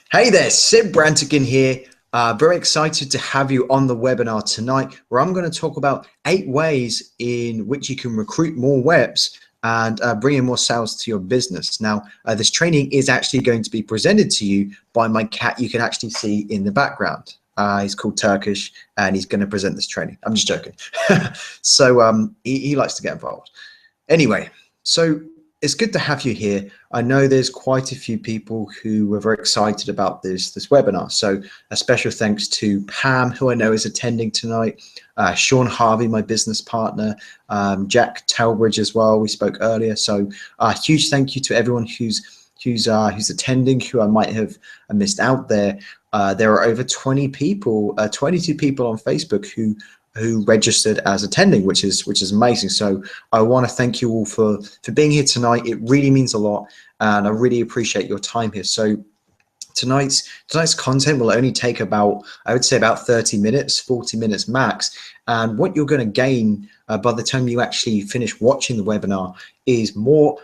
Hey there, Seb.Brantigan here. Very excited to have you on the webinar tonight, where I'm going to talk about 8 ways in which you can recruit more reps and bring in more sales to your business. Now, this training is actually going to be presented to you by my cat you can actually see in the background. He's called Turkish, and he's going to present this training. I'm just joking. So he likes to get involved. Anyway, so it's good to have you here. I know there's quite a few people who were very excited about this webinar. So a special thanks to Pam, who I know is attending tonight, Sean Harvey, my business partner, Jack Talbridge as well. We spoke earlier. So a huge thank you to everyone who's attending, who I might have missed out there. There are over 20 people, 22 people on Facebook who registered as attending, which is amazing. So I want to thank you all for being here tonight. It really means a lot, and I really appreciate your time here. So tonight's content will only take about, I would say, about 30 minutes, 40 minutes max. And what you're going to gain by the time you actually finish watching the webinar is more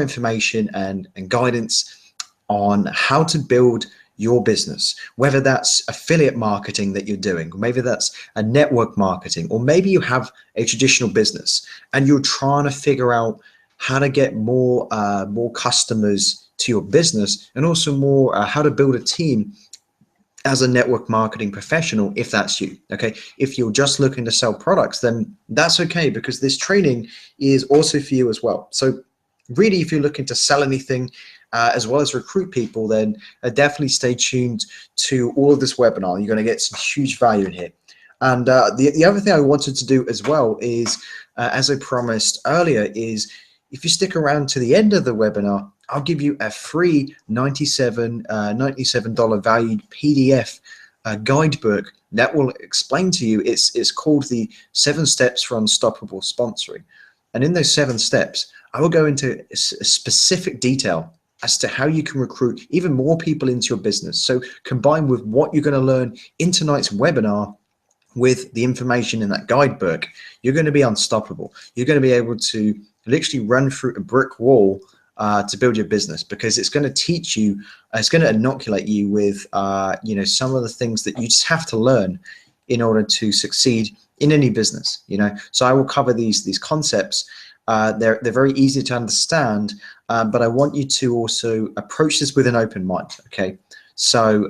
information and guidance on how to build your business, whether that's affiliate marketing that you're doing, maybe that's a network marketing, or maybe you have a traditional business and you're trying to figure out how to get more customers to your business, and also more how to build a team as a network marketing professional, if that's you. Okay, if you're just looking to sell products, then that's okay, because this training is also for you as well. So really, if you're looking to sell anything as well as recruit people, then definitely stay tuned to all of this webinar. You're going to get some huge value in here. And the other thing I wanted to do as well is, as I promised earlier, is if you stick around to the end of the webinar, I'll give you a free $97 valued PDF guidebook that will explain to you. It's called the 7 Steps for Unstoppable Sponsoring. And in those 7 steps, I will go into specific detail as to how you can recruit even more people into your business. So combined with what you're going to learn in tonight's webinar with the information in that guidebook, you're going to be unstoppable. You're going to be able to literally run through a brick wall to build your business, because it's going to teach you, it's going to inoculate you with some of the things that you just have to learn in order to succeed in any business. So I will cover these concepts. They're very easy to understand, but I want you to also approach this with an open mind. Okay, so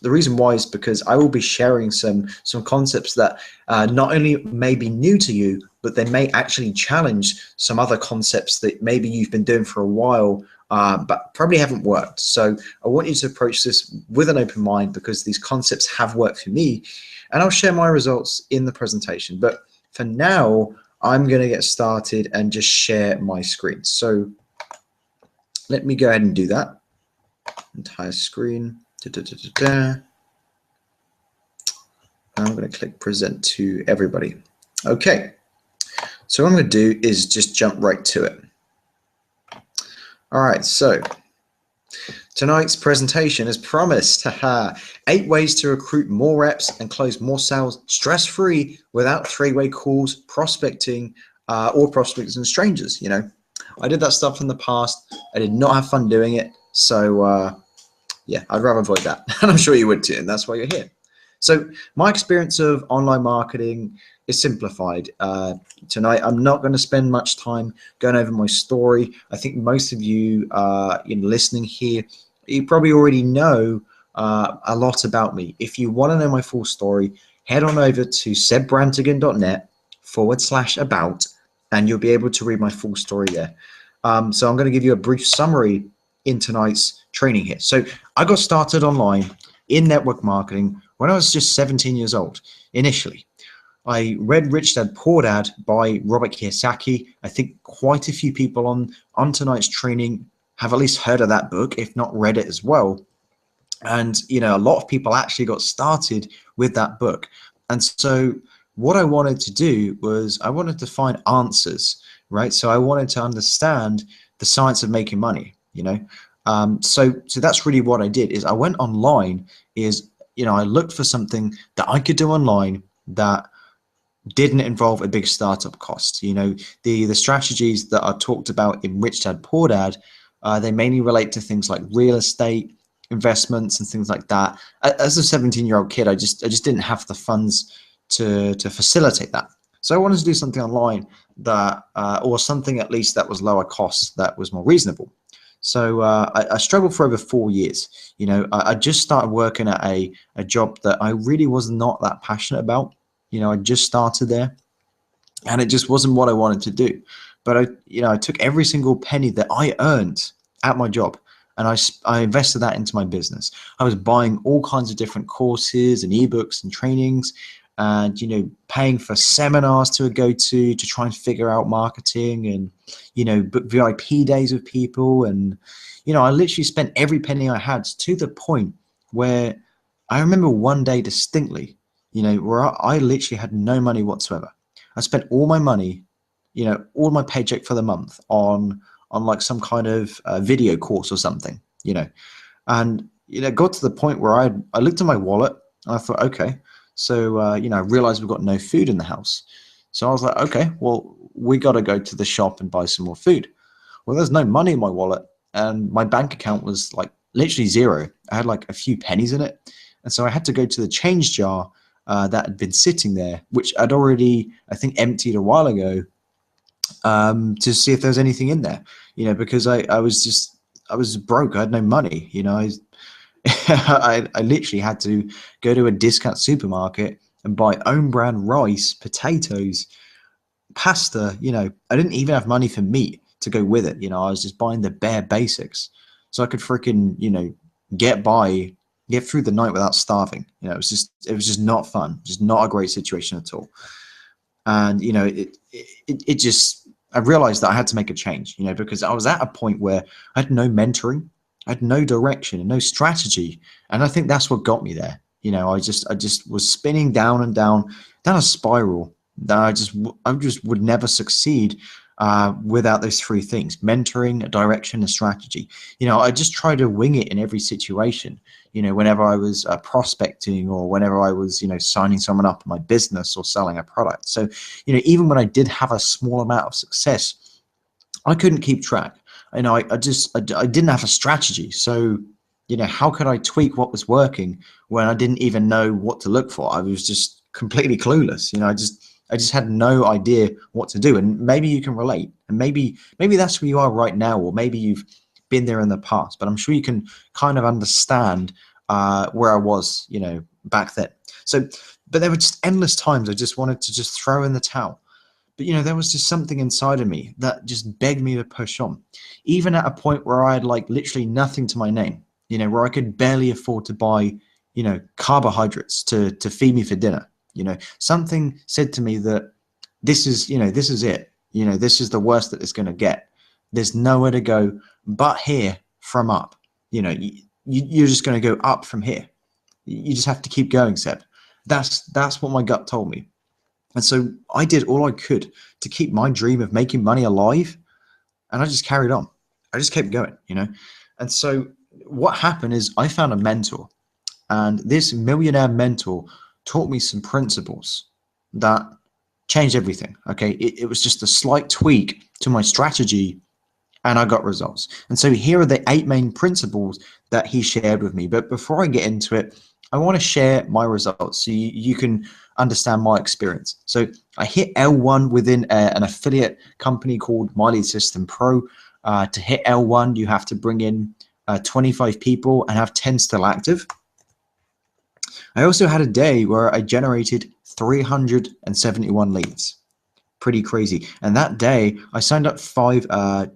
the reason why is because I will be sharing some concepts that not only may be new to you, but they may actually challenge some other concepts that maybe you've been doing for a while, but probably haven't worked. So I want you to approach this with an open mind, because these concepts have worked for me, and I'll share my results in the presentation. But for now, I'm going to get started and just share my screen. So let me go ahead and do that. Entire screen. I'm going to click present to everybody. Okay. So what I'm going to do is just jump right to it. All right. So tonight's presentation, as promised, 8 ways to recruit more reps and close more sales stress-free without 3-way calls, prospecting, or prospecting strangers. I did that stuff in the past. I did not have fun doing it. So yeah, I'd rather avoid that. And I'm sure you would too, and that's why you're here. So my experience of online marketing is simplified. Tonight, I'm not going to spend much time going over my story. I think most of you listening here, you probably already know a lot about me. If you want to know my full story, head on over to seb.brantigan.net/about, and you'll be able to read my full story there. So I'm going to give you a brief summary in tonight's training here. So I got started online in network marketing when I was just 17 years old initially. I read Rich Dad Poor Dad by Robert Kiyosaki. I think quite a few people on tonight's training have at least heard of that book, if not read it as well. And a lot of people actually got started with that book. And so what I wanted to do was I wanted to find answers, right? So I wanted to understand the science of making money, so that's really what I did. Is I went online, I looked for something that I could do online that didn't involve a big startup cost. The strategies that are talked about in Rich Dad Poor Dad, they mainly relate to things like real estate, investments and things like that. As a 17-year-old kid, I just didn't have the funds to facilitate that. So I wanted to do something online that, or something at least that was lower cost, that was more reasonable. So I struggled for over 4 years. You know, I just started working at a job that I really was not that passionate about. You know, I just started there, and it just wasn't what I wanted to do. But I took every single penny that I earned at my job, and I invested that into my business. I was buying all kinds of different courses and ebooks and trainings, and paying for seminars to go to try and figure out marketing, and book VIP days with people. And I literally spent every penny I had, to the point where I remember one day distinctly, where I literally had no money whatsoever. I spent all my money, all my paycheck for the month on like some kind of video course or something, and it got to the point where I looked at my wallet and I thought, okay, so I realized we've got no food in the house. So I was like, okay, well, we got to go to the shop and buy some more food. Well, there's no money in my wallet, and my bank account was like literally zero. I had like a few pennies in it, and so I had to go to the change jar that had been sitting there, which I'd already, I think, emptied a while ago, to see if there was anything in there, because I was broke. I had no money, I literally had to go to a discount supermarket and buy own brand rice, potatoes, pasta. I didn't even have money for meat to go with it. I was just buying the bare basics so I could freaking, get through the night without starving. It was just not fun, just not a great situation at all. And it just, I realized that I had to make a change, because I was at a point where I had no mentoring, I had no direction and no strategy. And I think that's what got me there. I just was spinning down and down a spiral that I just would never succeed without those three things: mentoring, direction, and strategy. I just tried to wing it in every situation. Whenever I was prospecting, or whenever I was, signing someone up in my business or selling a product. So, even when I did have a small amount of success, I couldn't keep track. I didn't have a strategy. So, how could I tweak what was working when I didn't even know what to look for? I was just completely clueless. I just had no idea what to do. And maybe you can relate, and maybe that's where you are right now, or maybe you've been there in the past, but I'm sure you can kind of understand where I was, back then. So, but there were just endless times I just wanted to just throw in the towel. But, there was just something inside of me that just begged me to push on, even at a point where I had like literally nothing to my name, where I could barely afford to buy, carbohydrates to feed me for dinner. Something said to me that this is it. This is the worst that it's going to get. There's nowhere to go but here from up. You're just going to go up from here. You just have to keep going, Seb. That's what my gut told me. And so I did all I could to keep my dream of making money alive. And I just carried on. I just kept going, And so what happened is I found a mentor. And this millionaire mentor taught me some principles that changed everything. Okay. It was just a slight tweak to my strategy, and I got results. And so here are the 8 main principles that he shared with me. But before I get into it, I want to share my results so you can understand my experience. So I hit L1 within an affiliate company called My Lead System Pro. To hit L1, you have to bring in 25 people and have 10 still active. I also had a day where I generated 371 leads. Pretty crazy. And that day I signed up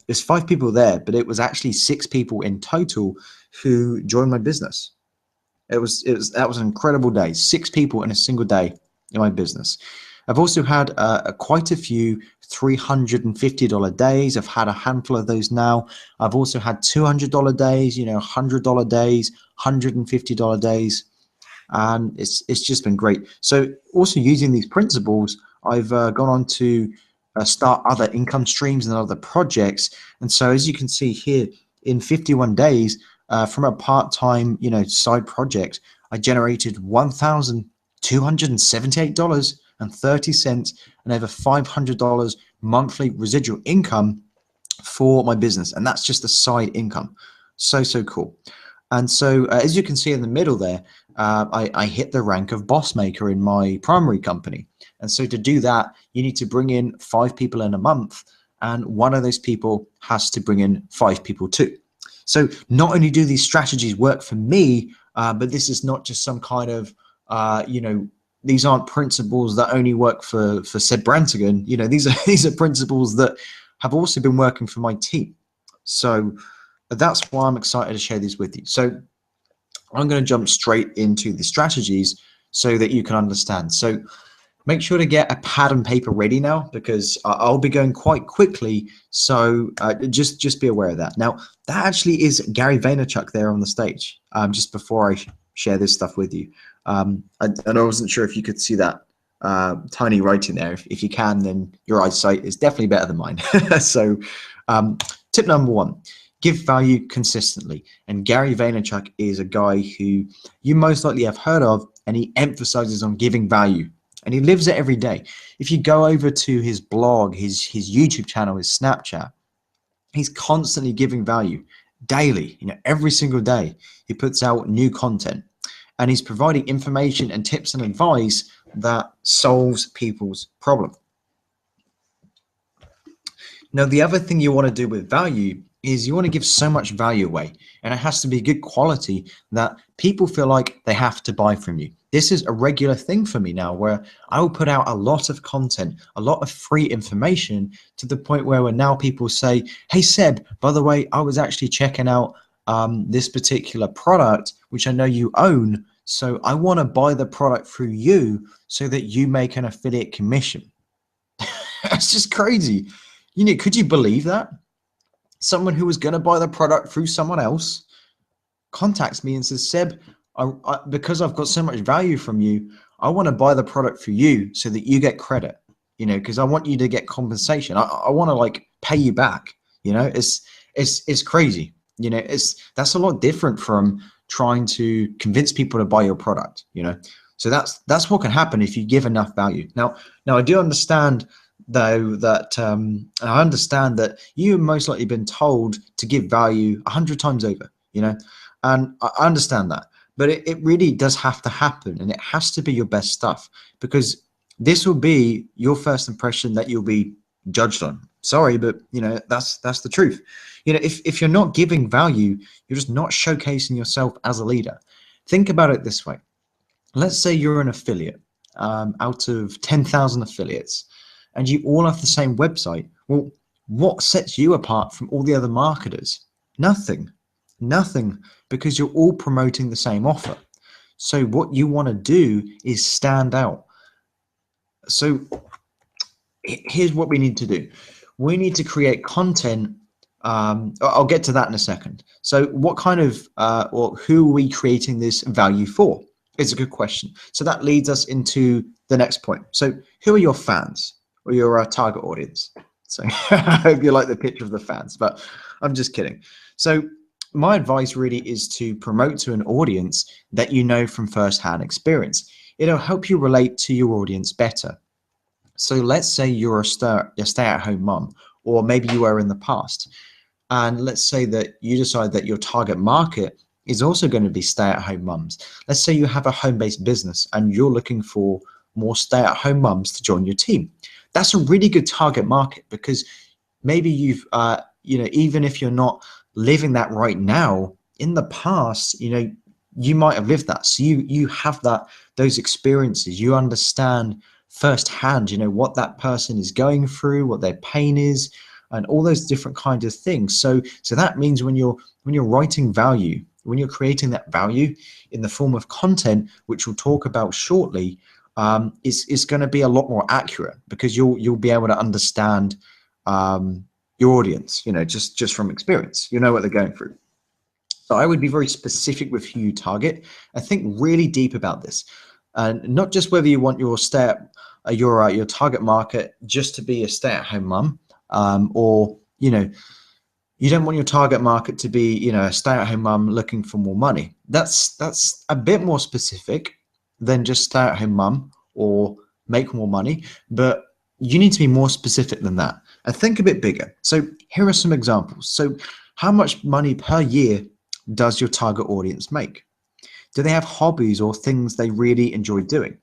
there's 5 people there, but it was actually 6 people in total who joined my business. That was an incredible day. 6 people in a single day in my business. I've also had quite a few $350 days. I've had a handful of those now. I've also had $200 days, $100 days, $150 days. And it's just been great. So also using these principles, I've gone on to start other income streams and other projects. And so as you can see here, in 51 days, from a part-time, side project, I generated $1,278.30 and over $500 monthly residual income for my business. And that's just a side income. So cool. And so as you can see in the middle there, I hit the rank of boss maker in my primary company. And so to do that, you need to bring in 5 people in a month, and one of those people has to bring in 5 people too. So not only do these strategies work for me, but this is not just some kind of, these aren't principles that only work for seb.brantigan. These are principles that have also been working for my team. So that's why I'm excited to share these with you. So I'm going to jump straight into the strategies so that you can understand. So make sure to get a pad and paper ready now, because I'll be going quite quickly. So just be aware of that. Now, that actually is Gary Vaynerchuk there on the stage, just before I share this stuff with you. And I wasn't sure if you could see that tiny writing there. If you can, then your eyesight is definitely better than mine. So tip number 1, give value consistently. And Gary Vaynerchuk is a guy who you most likely have heard of, and he emphasizes on giving value. And he lives it every day. If you go over to his blog, his YouTube channel, his Snapchat, he's constantly giving value daily. Every single day he puts out new content, and he's providing information and tips and advice that solves people's problem. Now, the other thing you want to do with value is you want to give so much value away, and it has to be good quality that people feel like they have to buy from you. This is a regular thing for me now, where I will put out a lot of content, a lot of free information, to the point where now people say, hey Seb, by the way, I was actually checking out this particular product, which I know you own. So I want to buy the product through you so that you make an affiliate commission. That's just crazy. Could you believe that? Someone who was going to buy the product through someone else contacts me and says, Seb, because I've got so much value from you, I want to buy the product for you so that you get credit, because I want you to get compensation. I want to like pay you back. It's crazy. That's a lot different from trying to convince people to buy your product, So that's what can happen if you give enough value. Now I do understand though that I understand that you've most likely been told to give value 100 times over, and I understand that, but it really does have to happen, and it has to be your best stuff, because this will be your first impression that you'll be judged on. Sorry, but that's the truth. If you're not giving value, you're just not showcasing yourself as a leader. Think about it this way. Let's say you're an affiliate out of 10,000 affiliates, and you all have the same website. Well, what sets you apart from all the other marketers? Nothing, because you're all promoting the same offer. So what you want to do is stand out. So here's what we need to do. We need to create content. I'll get to that in a second. So what kind of, or who are we creating this value for? It's a good question. So that leads us into the next point. So who are your fans? Or your target audience? So I hope you like the picture of the fans, but I'm just kidding. So my advice really is to promote to an audience that you know from firsthand experience. It'll help you relate to your audience better. So let's say you're a stay-at-home mom, or maybe you were in the past, and let's say that you decide that your target market is also going to be stay-at-home mums. Let's say you have a home-based business and you're looking for more stay-at-home mums to join your team. That's a really good target market, because maybe you've, even if you're not living that right now, in the past, you might have lived that. So you have those experiences. You understand firsthand, what that person is going through, what their pain is, and all those different kinds of things. So that means when you're writing value, when you're creating that value in the form of content, which we'll talk about shortly, is going to be a lot more accurate, because you'll be able to understand your audience, just from experience. You know what they're going through. So I would be very specific with who you target. I think really deep about this, and not just whether you want your target market just to be a stay-at-home mum, or you don't want your target market to be a stay-at-home mum looking for more money. That's a bit more specific than just stay-at-home mum or make more money, but you need to be more specific than that and think a bit bigger. So here are some examples. So how much money per year does your target audience make? Do they have hobbies or things they really enjoy doing?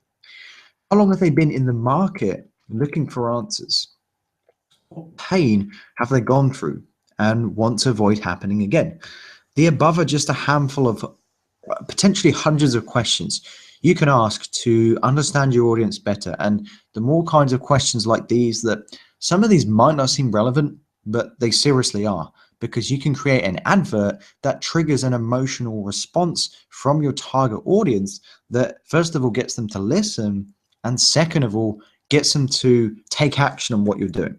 How long have they been in the market looking for answers? What pain have they gone through and want to avoid happening again? The above are just a handful of potentially hundreds of questions you can ask to understand your audience better. And the more kinds of questions like these, that some of these might not seem relevant, but they seriously are, because you can create an advert that triggers an emotional response from your target audience that, first of all, gets them to listen, and second of all, gets them to take action on what you're doing.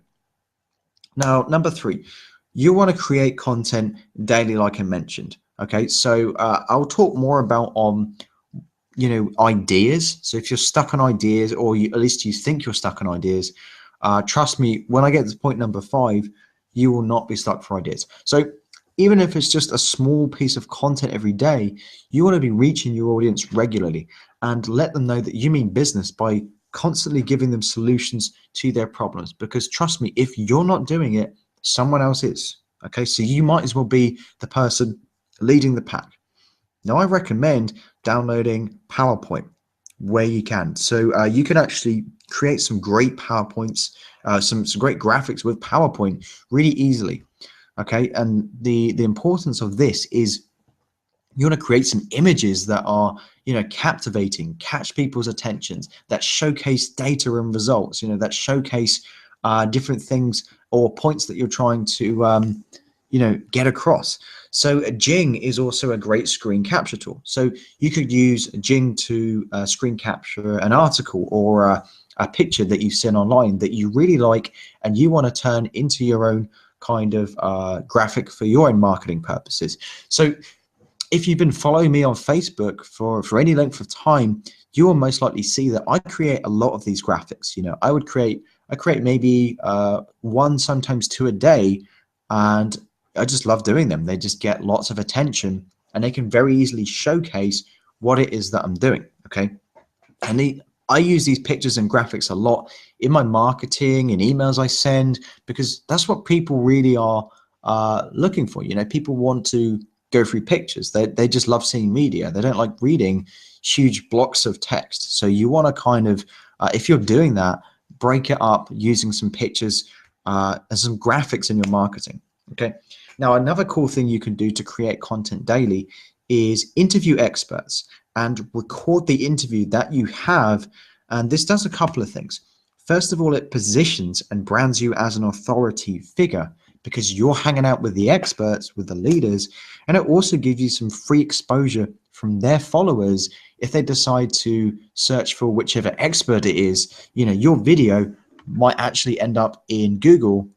Now, number 3, you want to create content daily, like I mentioned. Okay, so I'll talk more about ideas. So if you're stuck on ideas, or at least you think you're stuck on ideas, trust me, when I get to point number 5, you will not be stuck for ideas. So even if it's just a small piece of content every day, you want to be reaching your audience regularly and let them know that you mean business by constantly giving them solutions to their problems. Because trust me, if you're not doing it, someone else is. Okay, so you might as well be the person leading the pack. Now, I recommend downloading PowerPoint where you can. So you can actually create some great PowerPoints, some great graphics with PowerPoint really easily. Okay, and the importance of this is you want to create some images that are, captivating, catch people's attentions, that showcase data and results, that showcase different things or points that you're trying to, get across. So Jing is also a great screen capture tool. So you could use Jing to screen capture an article or a picture that you've seen online that you really like and you want to turn into your own kind of graphic for your own marketing purposes. So if you've been following me on Facebook for any length of time, you will most likely see that I create a lot of these graphics. I create maybe 1, sometimes 2 a day, and I just love doing them. They just get lots of attention and they can very easily showcase what it is that I'm doing. Okay. And I use these pictures and graphics a lot in my marketing and emails I send, because that's what people really are looking for. People want to go through pictures. They just love seeing media. They don't like reading huge blocks of text. So you want to kind of, if you're doing that, break it up using some pictures and some graphics in your marketing. Okay. Now, another cool thing you can do to create content daily is interview experts and record the interview that you have. And this does a couple of things. First of all, it positions and brands you as an authority figure because you're hanging out with the experts, with the leaders, and it also gives you some free exposure from their followers. If they decide to search for whichever expert it is, your video might actually end up in Google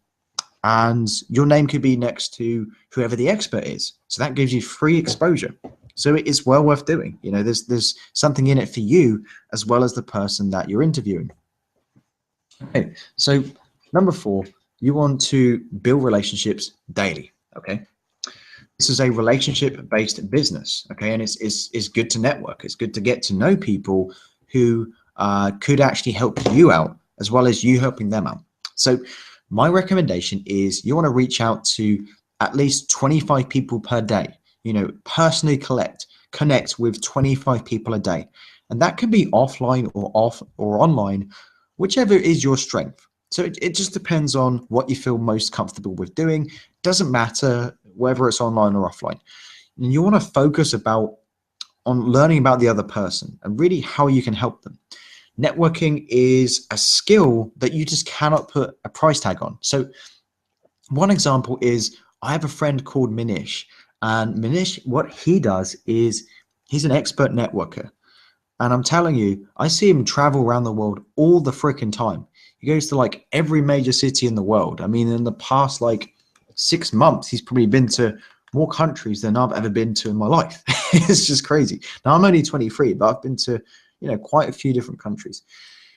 and your name could be next to whoever the expert is. So that gives you free exposure. So it is well worth doing. There's something in it for you as well as the person that you're interviewing. Okay, so number 4, you want to build relationships daily. Okay, this is a relationship-based business. Okay, and it's good to network. It's good to get to know people who could actually help you out as well as you helping them out. So my recommendation is you want to reach out to at least 25 people per day. Personally connect with 25 people a day, and that can be offline or online, whichever is your strength. So it just depends on what you feel most comfortable with doing. Doesn't matter whether it's online or offline. And you want to focus on learning about the other person and really how you can help them. Networking is a skill that you just cannot put a price tag on. So one example is I have a friend called Manish, and Manish, what he does is he's an expert networker. And I'm telling you, I see him travel around the world all the freaking time. He goes to like every major city in the world. I mean, in the past 6 months, he's probably been to more countries than I've ever been to in my life. It's just crazy. Now, I'm only 23, but I've been to, quite a few different countries.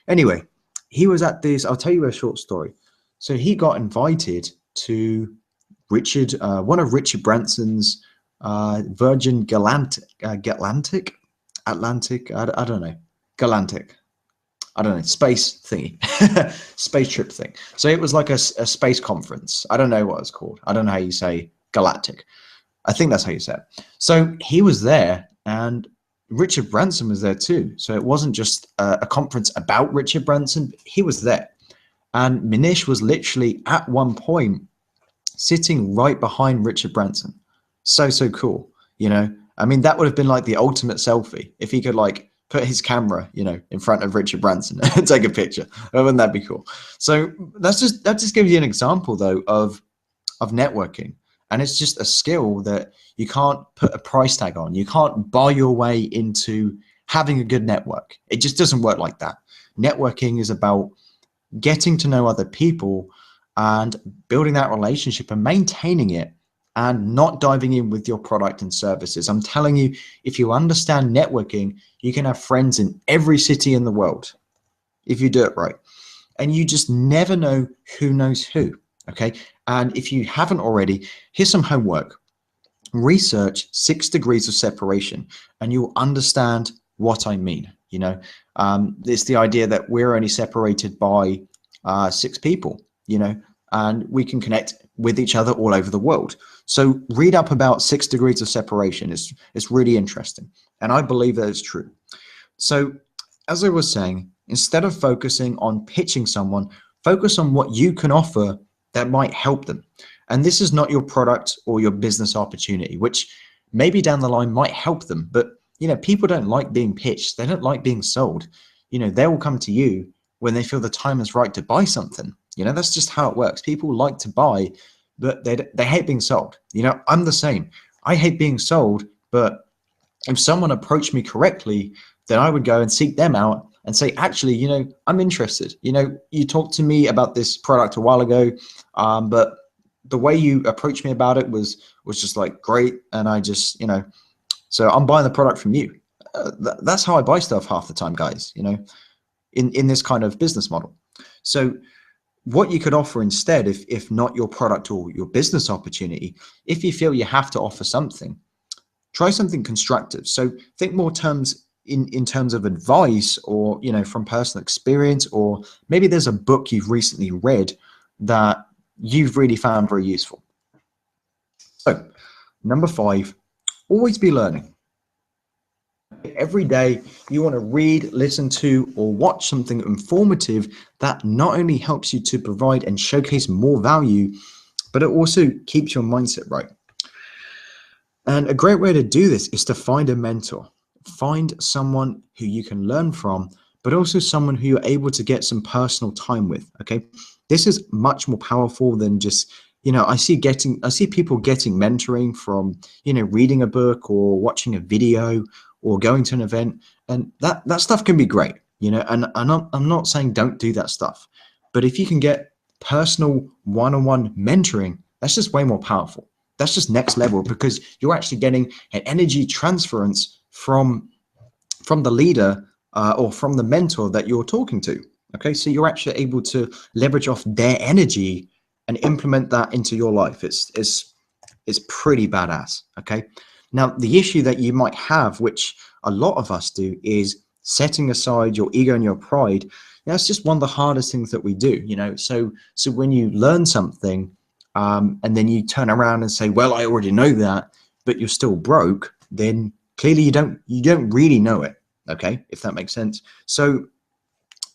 Anyway, he was at this, I'll tell you a short story. So he got invited to one of Richard Branson's Virgin Atlantic, I don't know, Galantic, I don't know, space thingy, space trip thing. So it was like a space conference. I don't know what it's called. I don't know how you say galactic. I think that's how you say it. So he was there, and Richard Branson was there too. So it wasn't just a conference about Richard Branson. He was there. And Manish was literally at one point sitting right behind Richard Branson. So cool. I mean, that would have been like the ultimate selfie if he could like put his camera, in front of Richard Branson and take a picture. Wouldn't that be cool? So that just gives you an example though of networking. And it's just a skill that you can't put a price tag on. You can't buy your way into having a good network. It just doesn't work like that. Networking is about getting to know other people and building that relationship and maintaining it and not diving in with your product and services. I'm telling you, if you understand networking, you can have friends in every city in the world if you do it right. And you just never know who knows who. Okay. And if you haven't already, here's some homework. Research 6 degrees of separation and you'll understand what I mean. It's the idea that we're only separated by 6 people, and we can connect with each other all over the world. So read up about 6 degrees of separation. It's really interesting. And I believe that it's true. So as I was saying, instead of focusing on pitching someone, focus on what you can offer that might help them. And this is not your product or your business opportunity, which maybe down the line might help them. But, people don't like being pitched. They don't like being sold. They will come to you when they feel the time is right to buy something. That's just how it works. People like to buy, but they hate being sold. I'm the same. I hate being sold, but if someone approached me correctly, then I would go and seek them out and say, actually, I'm interested. You talked to me about this product a while ago, but the way you approached me about it was just like great. And I just, so I'm buying the product from you. That's how I buy stuff half the time, guys, in this kind of business model. So what you could offer instead, if not your product or your business opportunity, if you feel you have to offer something, try something constructive. So think more terms in terms of advice or, from personal experience, or maybe there's a book you've recently read that you've really found very useful. So number 5, always be learning. Every day you want to read, listen to, or watch something informative that not only helps you to provide and showcase more value, but it also keeps your mindset right. And a great way to do this is to find a mentor. Find someone who you can learn from, but also someone who you're able to get some personal time with. Okay. This is much more powerful than just, I see people getting mentoring from, reading a book or watching a video or going to an event, and that stuff can be great, and I'm not saying don't do that stuff, but if you can get personal one-on-one mentoring, that's just way more powerful. That's just next level, because you're actually getting an energy transference from the leader or from the mentor that you're talking to. Okay, so you're actually able to leverage off their energy and implement that into your life. It's pretty badass. Okay, now the issue that you might have, which a lot of us do, is setting aside your ego and your pride. It's just one of the hardest things that we do. So when you learn something and then you turn around and say, well, I already know that, but you're still broke, then clearly you don't really know it. Okay, if that makes sense. So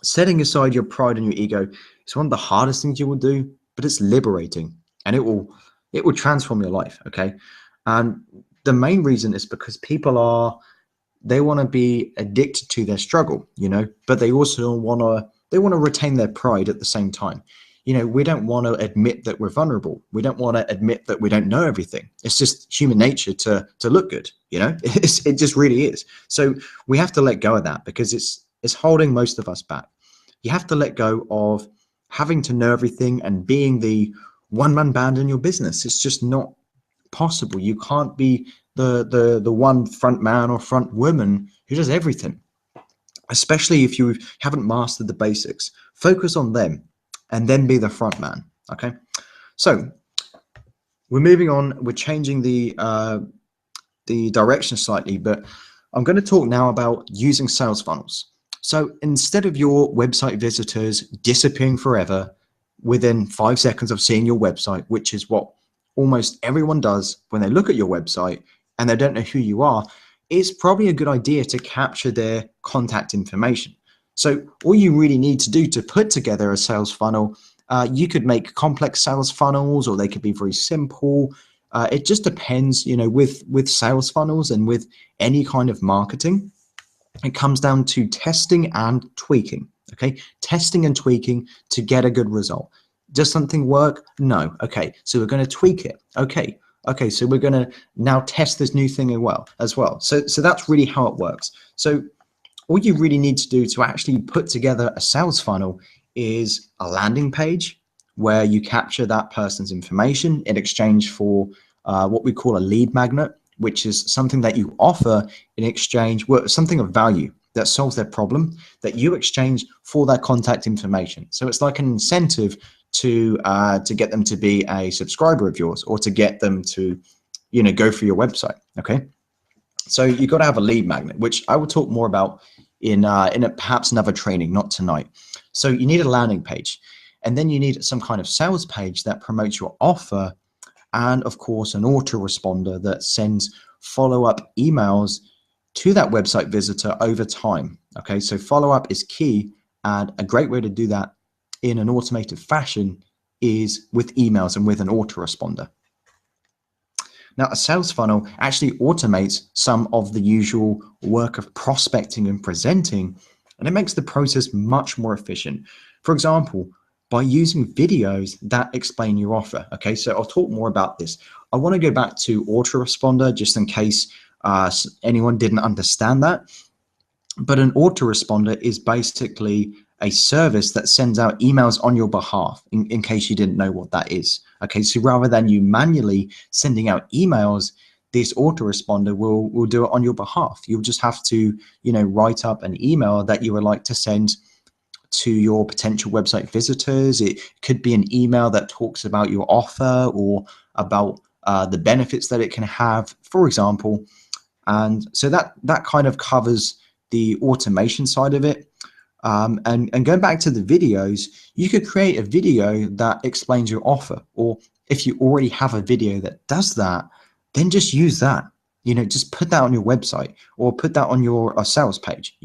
setting aside your pride and your ego is one of the hardest things you will do, but it's liberating, and it will transform your life. Okay, and the main reason is because people they want to be addicted to their struggle, but they also want to retain their pride at the same time. We don't want to admit that we're vulnerable. We don't want to admit that we don't know everything. It's just human nature to look good. It just really is. So we have to let go of that, because it's holding most of us back. You have to let go of having to know everything and being the one-man band in your business. It's just not possible. You can't be the one front man or front woman who does everything, especially if you haven't mastered the basics. Focus on them and then be the front man. Okay, so we're moving on. We're changing the direction slightly, but I'm going to talk now about using sales funnels. So instead of your website visitors disappearing forever within 5 seconds of seeing your website, which is what almost everyone does when they look at your website and they don't know who you are, it's probably a good idea to capture their contact information. So all you really need to do to put together a sales funnel, you could make complex sales funnels, or they could be very simple. It just depends, with sales funnels and with any kind of marketing, it comes down to testing and tweaking. Okay, testing and tweaking to get a good result. Does something work? No. Okay, so we're going to tweak it. Okay, so we're going to now test this new thing as well. So that's really how it works. So all you really need to do to actually put together a sales funnel is a landing page where you capture that person's information in exchange for what we call a lead magnet, which is something that you offer in exchange, something of value that solves their problem that you exchange for their contact information. So it's like an incentive to get them to be a subscriber of yours, or to get them to, go for your website. Okay, so you got to have a lead magnet, which I will talk more about in perhaps another training, not tonight. So you need a landing page, and then you need some kind of sales page that promotes your offer, and of course an autoresponder that sends follow-up emails to that website visitor over time. Okay, so follow-up is key, and a great way to do that in an automated fashion is with emails and with an autoresponder. Now, a sales funnel actually automates some of the usual work of prospecting and presenting, and it makes the process much more efficient. For example, by using videos that explain your offer. Okay, so I'll talk more about this. I want to go back to autoresponder just in case anyone didn't understand that. But an autoresponder is basically a service that sends out emails on your behalf, in case you didn't know what that is. Okay, so rather than you manually sending out emails, this autoresponder will do it on your behalf. You'll just have to, write up an email that you would like to send to your potential website visitors. It could be an email that talks about your offer or about the benefits that it can have, for example. And so that kind of covers the automation side of it. And going back to the videos, you could create a video that explains your offer, or if you already have a video that does that, then just use that. Just put that on your website, or put that on your sales page.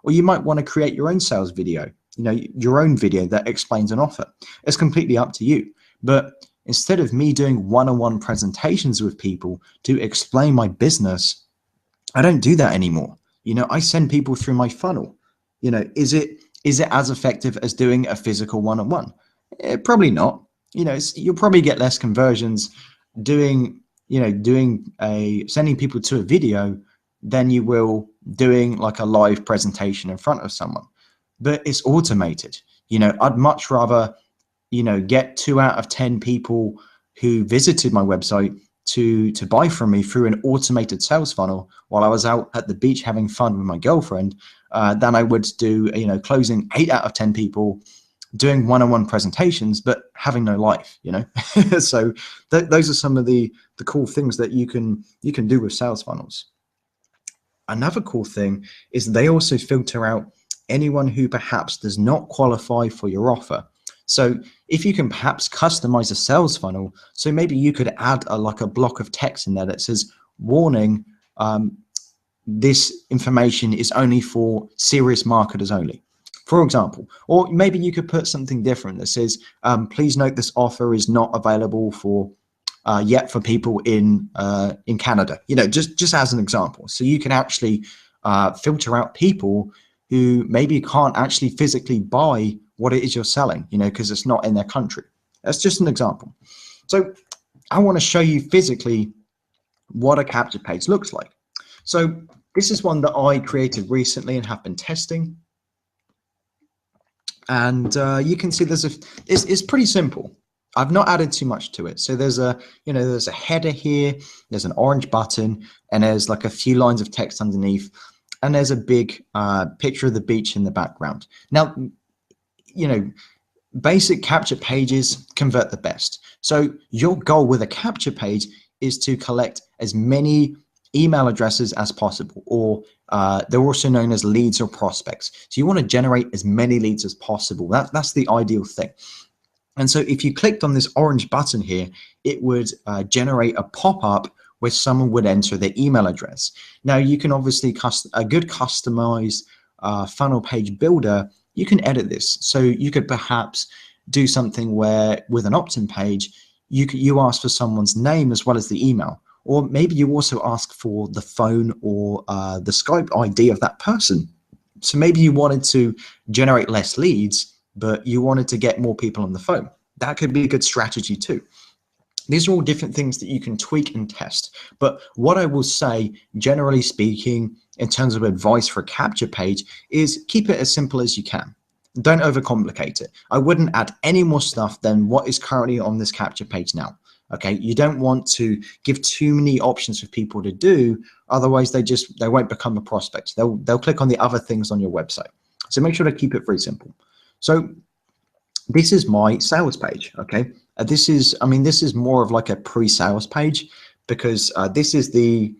Or you might want to create your own sales video, your own video that explains an offer. It's completely up to you. But instead of me doing one-on-one presentations with people to explain my business, I don't do that anymore. I send people through my funnel. Is it as effective as doing a physical one-on-one? Probably not. You'll probably get less conversions sending people to a video than you will doing like a live presentation in front of someone. But it's automated. I'd much rather, get 2 out of 10 people who visited my website to buy from me through an automated sales funnel while I was out at the beach having fun with my girlfriend, than I would do, closing 8 out of 10 people doing one-on-one presentations, but having no life, So those are some of the cool things that you can do with sales funnels. Another cool thing is they also filter out anyone who perhaps does not qualify for your offer. So if you can perhaps customize a sales funnel, so maybe you could add a block of text in there that says, warning, this information is only for serious marketers only, for example. Or maybe you could put something different that says, please note this offer is not available for yet for people in Canada, just as an example. So you can actually filter out people who maybe can't actually physically buy what it is you're selling, because it's not in their country. That's just an example. So I want to show you physically what a capture page looks like. So this is one that I created recently and have been testing. And you can see it's pretty simple. I've not added too much to it. So there's a header here, there's an orange button, and there's like a few lines of text underneath, and there's a big picture of the beach in the background. Now, basic capture pages convert the best. So your goal with a capture page is to collect as many email addresses as possible, or they're also known as leads or prospects. So you want to generate as many leads as possible. That's the ideal thing. And so if you clicked on this orange button here, it would generate a pop-up where someone would enter their email address. Now you can obviously a good customized funnel page builder, you can edit this. So you could perhaps do something where with an opt-in page, you ask for someone's name as well as the email, or maybe you also ask for the phone or the Skype ID of that person. So maybe you wanted to generate less leads, but you wanted to get more people on the phone. That could be a good strategy too. These are all different things that you can tweak and test. But what I will say, generally speaking, in terms of advice for a capture page, is keep it as simple as you can. Don't overcomplicate it. I wouldn't add any more stuff than what is currently on this capture page now. Okay, you don't want to give too many options for people to do, otherwise they won't become a prospect. They'll click on the other things on your website. So make sure to keep it very simple. So this is my sales page. Okay, this is more of like a pre-sales page, because this is the,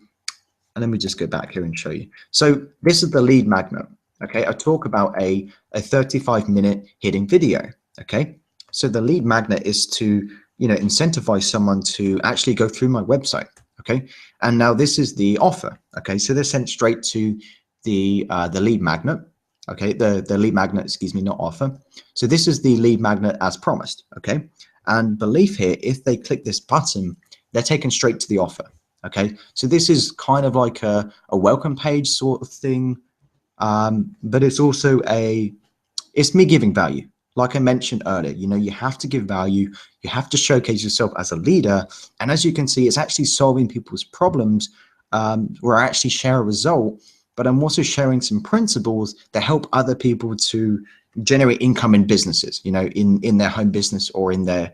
and let me just go back here and show you. So this is the lead magnet. Okay, I talk about a 35-minute hitting video. Okay, so the lead magnet is to incentivize someone to actually go through my website. Okay, and now this is the offer. Okay, so they're sent straight to the lead magnet. Okay, the lead magnet, excuse me, not offer. So this is the lead magnet as promised. Okay, and believe here, if they click this button, they're taken straight to the offer. Okay, so this is kind of like a welcome page sort of thing, but it's also it's me giving value. Like I mentioned earlier, you have to give value, you have to showcase yourself as a leader. And as you can see, it's actually solving people's problems, where I actually share a result, but I'm also sharing some principles that help other people to generate income in businesses, in their home business or in their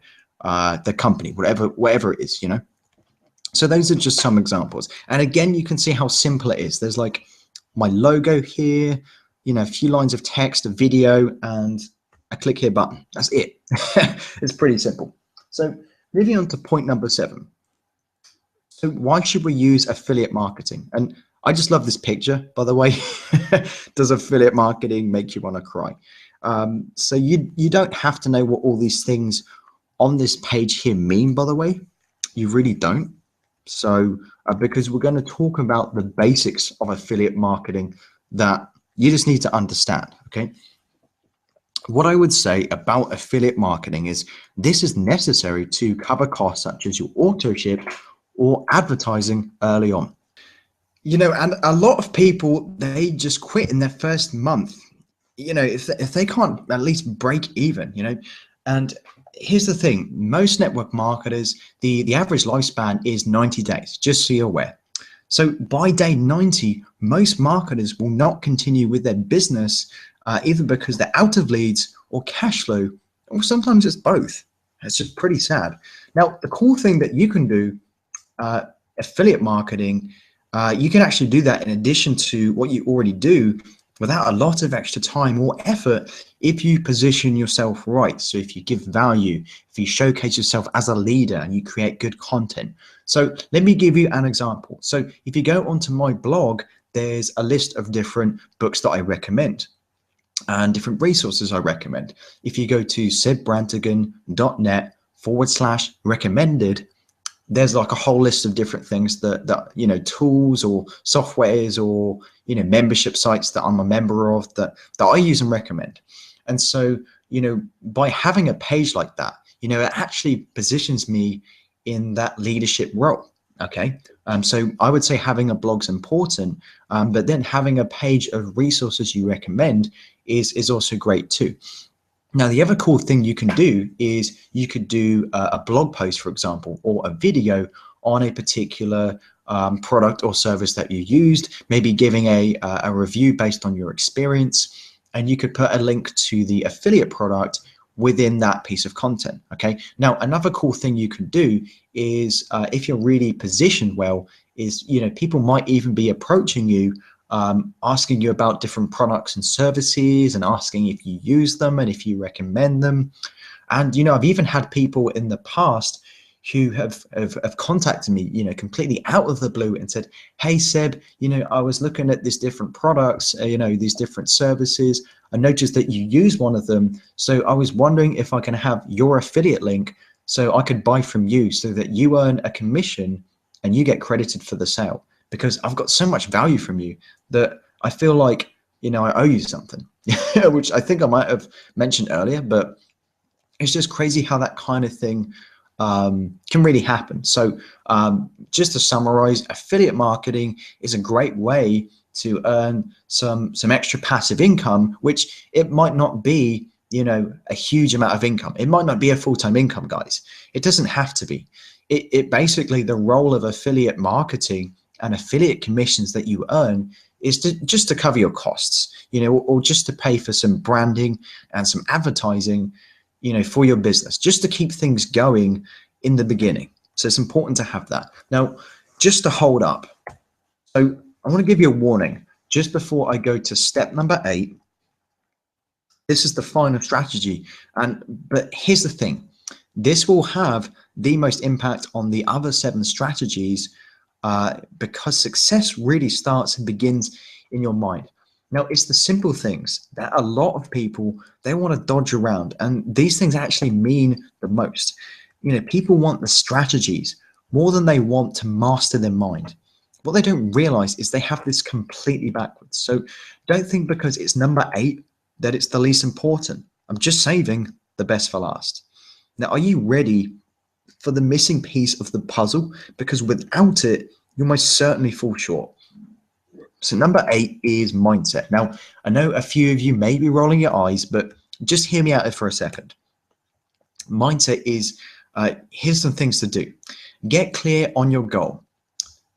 company, whatever it is, So those are just some examples. And again, you can see how simple it is. There's like my logo here, a few lines of text, a video, and a click here button. That's it. It's pretty simple. So moving on to point number 7. So why should we use affiliate marketing? And I just love this picture, by the way. Does affiliate marketing make you want to cry? So you don't have to know what all these things on this page here mean, by the way. You really don't. So because we're going to talk about the basics of affiliate marketing that you just need to understand. Okay. What I would say about affiliate marketing is this is necessary to cover costs such as your auto ship or advertising early on. And a lot of people, they just quit in their first month, if they can't at least break even, and here's the thing, most network marketers, the average lifespan is 90 days, just so you're aware. So by day 90, most marketers will not continue with their business, either because they're out of leads or cash flow, or sometimes it's both. It's just pretty sad. Now, the cool thing that you can do, affiliate marketing, you can actually do that in addition to what you already do without a lot of extra time or effort if you position yourself right. So if you give value, if you showcase yourself as a leader and you create good content. So let me give you an example. So if you go onto my blog, there's a list of different books that I recommend and different resources I recommend. If you go to seb.brantigan.net/recommended, there's like a whole list of different things that tools or softwares or membership sites that I'm a member of that I use and recommend. And so by having a page like that, it actually positions me in that leadership role. Okay, so I would say having a blog's important, but then having a page of resources you recommend is also great too. Now, the other cool thing you can do is you could do a blog post, for example, or a video on a particular product or service that you used, maybe giving a review based on your experience, and you could put a link to the affiliate product within that piece of content. Okay. Now, another cool thing you can do is if you're really positioned well, is people might even be approaching you, asking you about different products and services and asking if you use them and if you recommend them. And I've even had people in the past who have contacted me, you know, completely out of the blue and said, hey, Seb, you know, I was looking at these different products, you know, these different services. I noticed that you use one of them. So I was wondering if I can have your affiliate link so I could buy from you so that you earn a commission and you get credited for the sale, because I've got so much value from you that I feel like, you know, I owe you something, which I think I might have mentioned earlier, but it's just crazy how that kind of thing can really happen. So just to summarize, affiliate marketing is a great way to earn some extra passive income, which it might not be, you know, a huge amount of income. It might not be a full-time income, guys. It doesn't have to be. It basically, the role of affiliate marketing and affiliate commissions that you earn is just to cover your costs, you know, or just to pay for some branding and some advertising, you know, for your business, just to keep things going in the beginning. So it's important to have that. Now, just to hold up. So I want to give you a warning just before I go to step number 8. This is the final strategy. But here's the thing. This will have the most impact on the other 7 strategies because success really starts and begins in your mind. Now, it's the simple things that a lot of people, they want to dodge around, and these things actually mean the most. You know, people want the strategies more than they want to master their mind. What they don't realize is they have this completely backwards. So don't think because it's number 8 that it's the least important. I'm just saving the best for last. Now, are you ready for the missing piece of the puzzle? Because without it, you'll most certainly fall short. So number 8 is mindset. Now, I know a few of you may be rolling your eyes, but just hear me out for a second. Mindset is, here's some things to do. Get clear on your goal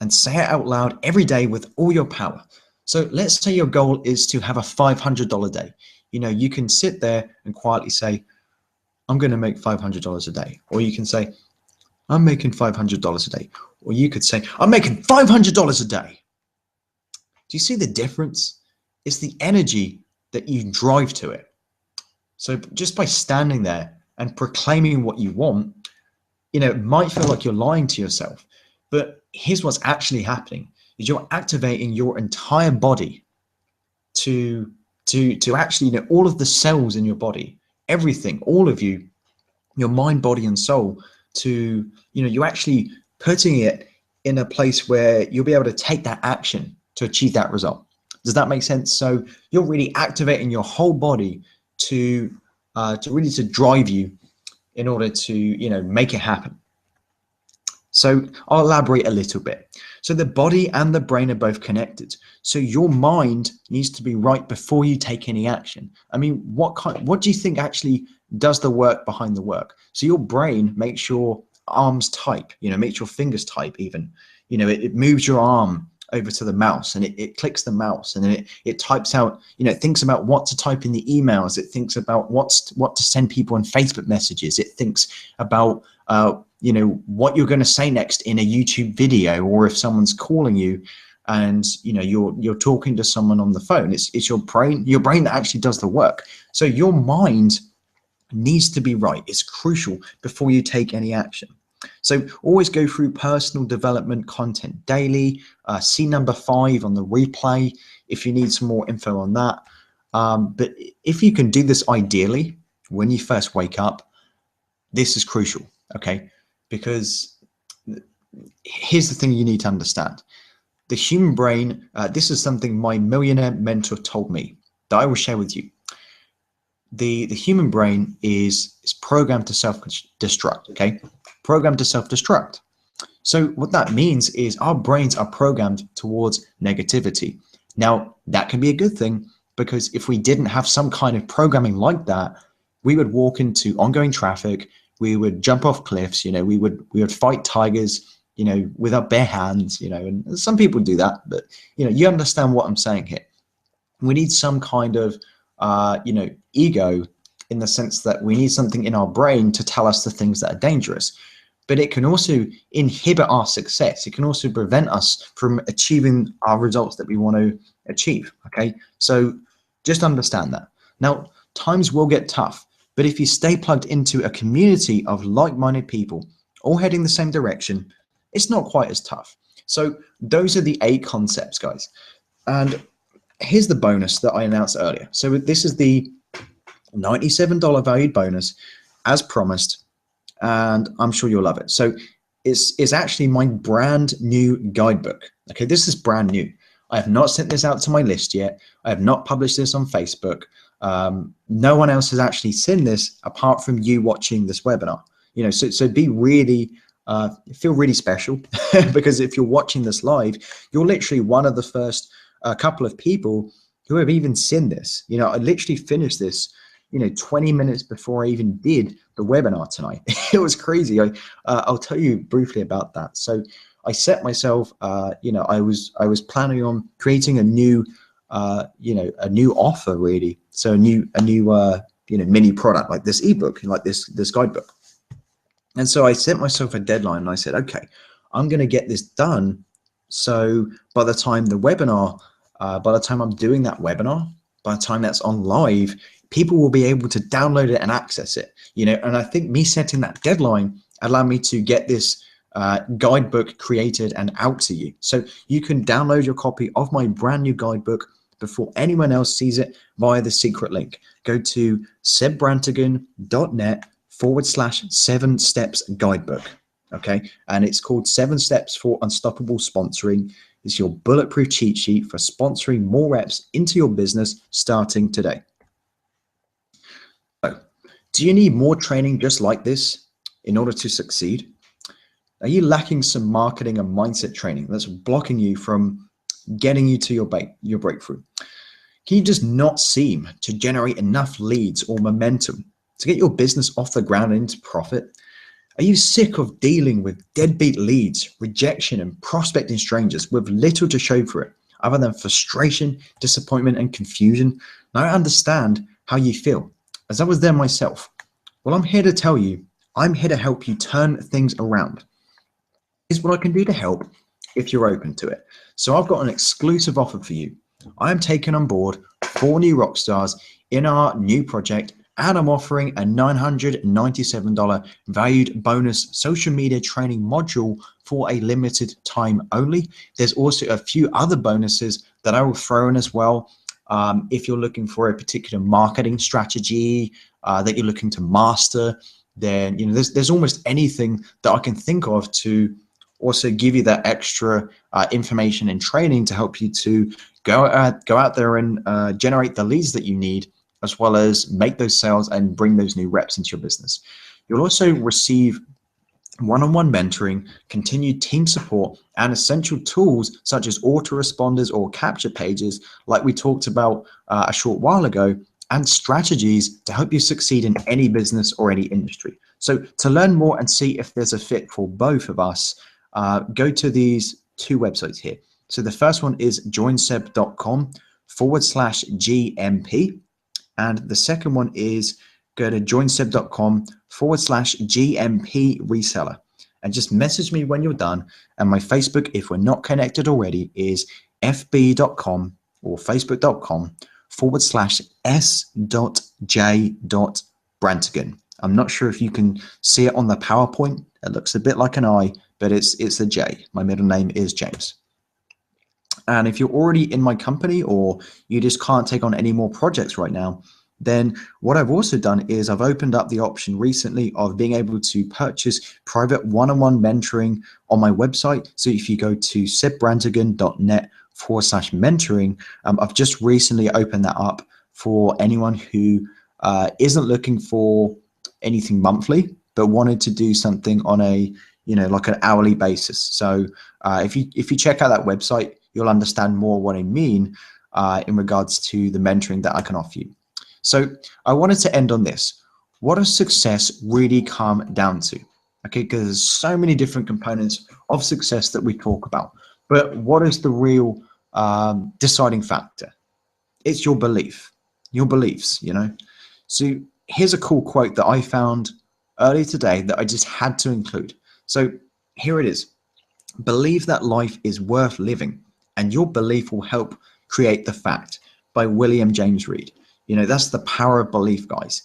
and say it out loud every day with all your power. So let's say your goal is to have a $500 day. You know, you can sit there and quietly say, I'm going to make $500 a day. Or you can say, I'm making $500 a day. Or you could say, I'm making $500 a day. Do you see the difference? It's the energy that you drive to it. So just by standing there and proclaiming what you want, you know, it might feel like you're lying to yourself, but here's what's actually happening is you're activating your entire body to actually, you know, all of the cells in your body, everything, all of you, your mind, body, and soul, to, you know, you're actually putting it in a place where you'll be able to take that action to achieve that result. Does that make sense? So you're really activating your whole body to really to drive you in order to, you know, make it happen. So I'll elaborate a little bit. So the body and the brain are both connected. So your mind needs to be right before you take any action. I mean, what do you think actually does the work behind the work? So your brain makes your arms type, you know, makes your fingers type even, you know, it moves your arm over to the mouse and it clicks the mouse and then it types out, you know, it thinks about what to type in the emails. It thinks about what to send people on Facebook messages. It thinks about, you know, what you're going to say next in a YouTube video, or if someone's calling you and, you know, you're talking to someone on the phone, it's your brain that actually does the work. So your mind needs to be right. It's crucial before you take any action. So always go through personal development content daily. See number 5 on the replay if you need some more info on that. But if you can do this ideally when you first wake up, this is crucial, okay? Because here's the thing you need to understand. The human brain, this is something my millionaire mentor told me that I will share with you. The human brain is programmed to self-destruct, okay? Programmed to self-destruct. So what that means is our brains are programmed towards negativity. Now, that can be a good thing, because if we didn't have some kind of programming like that, we would walk into ongoing traffic, we would jump off cliffs, you know, we would fight tigers, you know, with our bare hands, you know, and some people do that, but, you know, you understand what I'm saying here. We need some kind of, you know, ego, in the sense that we need something in our brain to tell us the things that are dangerous. But it can also inhibit our success. It can also prevent us from achieving our results that we want to achieve, okay? So just understand that. Now, times will get tough, but if you stay plugged into a community of like-minded people all heading the same direction, it's not quite as tough. So those are the 8 concepts, guys. And here's the bonus that I announced earlier. So this is the $97 valued bonus as promised, and I'm sure you'll love it. So it's actually my brand new guidebook. Okay, this is brand new. I have not sent this out to my list yet. I have not published this on Facebook. No one else has actually seen this apart from you watching this webinar. You know, so be really feel really special because if you're watching this live, you're literally one of the first couple of people who have even seen this. You know, I literally finished this, 20 minutes before I even did the webinar tonight. It was crazy. I'll tell you briefly about that. So I set myself, I was planning on creating a new, a new offer really. So a new mini product like this ebook, like this guidebook. And so I set myself a deadline and I said, okay, I'm going to get this done. So by the time the webinar, by the time I'm doing that webinar, by the time that's on live, people will be able to download it and access it, and I think me setting that deadline allowed me to get this guidebook created and out to you. So you can download your copy of my brand new guidebook before anyone else sees it via the secret link. Go to seb.brantigan.net/7 steps guidebook. Okay. And it's called 7 Steps for Unstoppable Sponsoring. It's your bulletproof cheat sheet for sponsoring more reps into your business starting today. So, do you need more training just like this in order to succeed? Are you lacking some marketing and mindset training that's blocking you from getting you to your breakthrough? Can you just not seem to generate enough leads or momentum to get your business off the ground and into profit? Are you sick of dealing with deadbeat leads, rejection, and prospecting strangers with little to show for it other than frustration, disappointment, and confusion? Now I understand how you feel, as I was there myself. Well, I'm here to tell you, I'm here to help you turn things around. Here's what I can do to help if you're open to it. So I've got an exclusive offer for you. I am taking on board 4 new rock stars in our new project, and I'm offering a $997 valued bonus social media training module for a limited time only. There's also a few other bonuses that I will throw in as well. If you're looking for a particular marketing strategy that you're looking to master, then there's almost anything that I can think of to also give you that extra information and training to help you to go out there and generate the leads that you need, as well as make those sales and bring those new reps into your business. You'll also receive one-on-one mentoring, continued team support, and essential tools such as autoresponders or capture pages like we talked about a short while ago, and strategies to help you succeed in any business or any industry. So to learn more and see if there's a fit for both of us, go to these 2 websites here. So the first one is joinseb.com/GMP. And the second one is go to joinseb.com/GMP reseller. And just message me when you're done. And my Facebook, if we're not connected already, is fb.com or facebook.com/s.j.brantigan. I'm not sure if you can see it on the PowerPoint. It looks a bit like an I, but it's a J. My middle name is James. And if you're already in my company or you just can't take on any more projects right now, then what I've also done is I've opened up the option recently of being able to purchase private one-on-one mentoring on my website. So if you go to seb.brantigan.net/mentoring, I've just recently opened that up for anyone who isn't looking for anything monthly, but wanted to do something on a, like an hourly basis. So if you check out that website, you'll understand more what I mean in regards to the mentoring that I can offer you. So I wanted to end on this. What does success really come down to? Okay, because there's so many different components of success that we talk about. But what is the real deciding factor? It's your beliefs, So here's a cool quote that I found earlier today that I just had to include. So here it is. Believe that life is worth living, and your belief will help create the fact, by William James Reed. That's the power of belief, guys.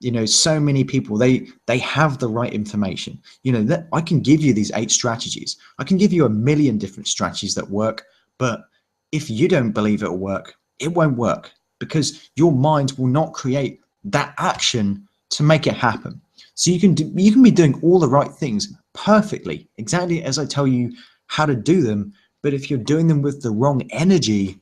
You know, so many people, they have the right information. You know, that I can give you these 8 strategies. I can give you a million different strategies that work, but if you don't believe it'll work, it won't work, because your mind will not create that action to make it happen. So you can be doing all the right things perfectly, exactly as I tell you how to do them, but if you're doing them with the wrong energy,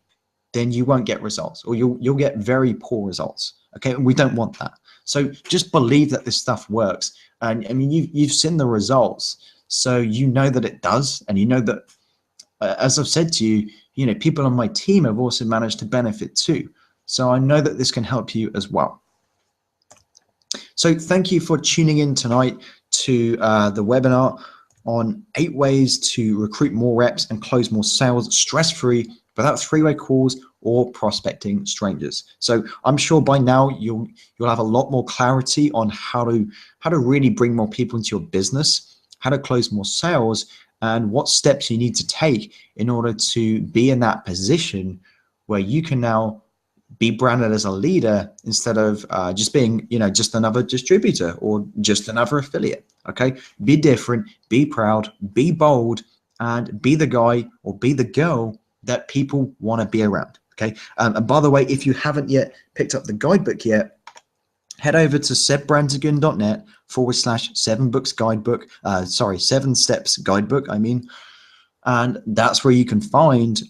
then you won't get results, or you'll get very poor results. Okay, and we don't want that. So just believe that this stuff works, and I mean you've seen the results, so you know that it does, and you know that, as I've said to you, you know, people on my team have also managed to benefit too. So I know that this can help you as well. So thank you for tuning in tonight to the webinar on 8 ways to recruit more reps and close more sales stress-free without 3-way calls or prospecting strangers. So I'm sure by now you'll have a lot more clarity on how to really bring more people into your business, how to close more sales, and what steps you need to take in order to be in that position where you can now be branded as a leader instead of just being, you know, just another distributor or just another affiliate. Okay, be different, be proud, be bold, and be the guy or be the girl that people want to be around. Okay, and by the way, if you haven't yet picked up the guidebook yet, head over to seb.brantigan.net/7 books guidebook. 7 steps guidebook. And that's where you can find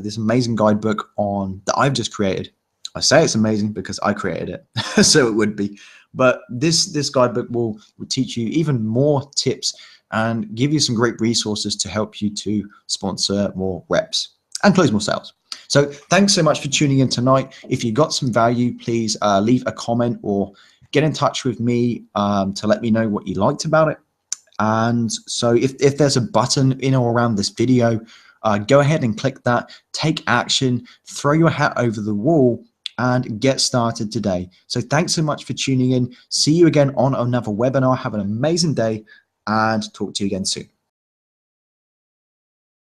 this amazing guidebook that I've just created. I say it's amazing because I created it, so it would be. But this guidebook will teach you even more tips and give you some great resources to help you to sponsor more reps and close more sales. So thanks so much for tuning in tonight. If you got some value, please leave a comment or get in touch with me to let me know what you liked about it. And so if there's a button in or around this video, go ahead and click that, take action, throw your hat over the wall, and get started today. So thanks so much for tuning in. See you again on another webinar. Have an amazing day and talk to you again soon.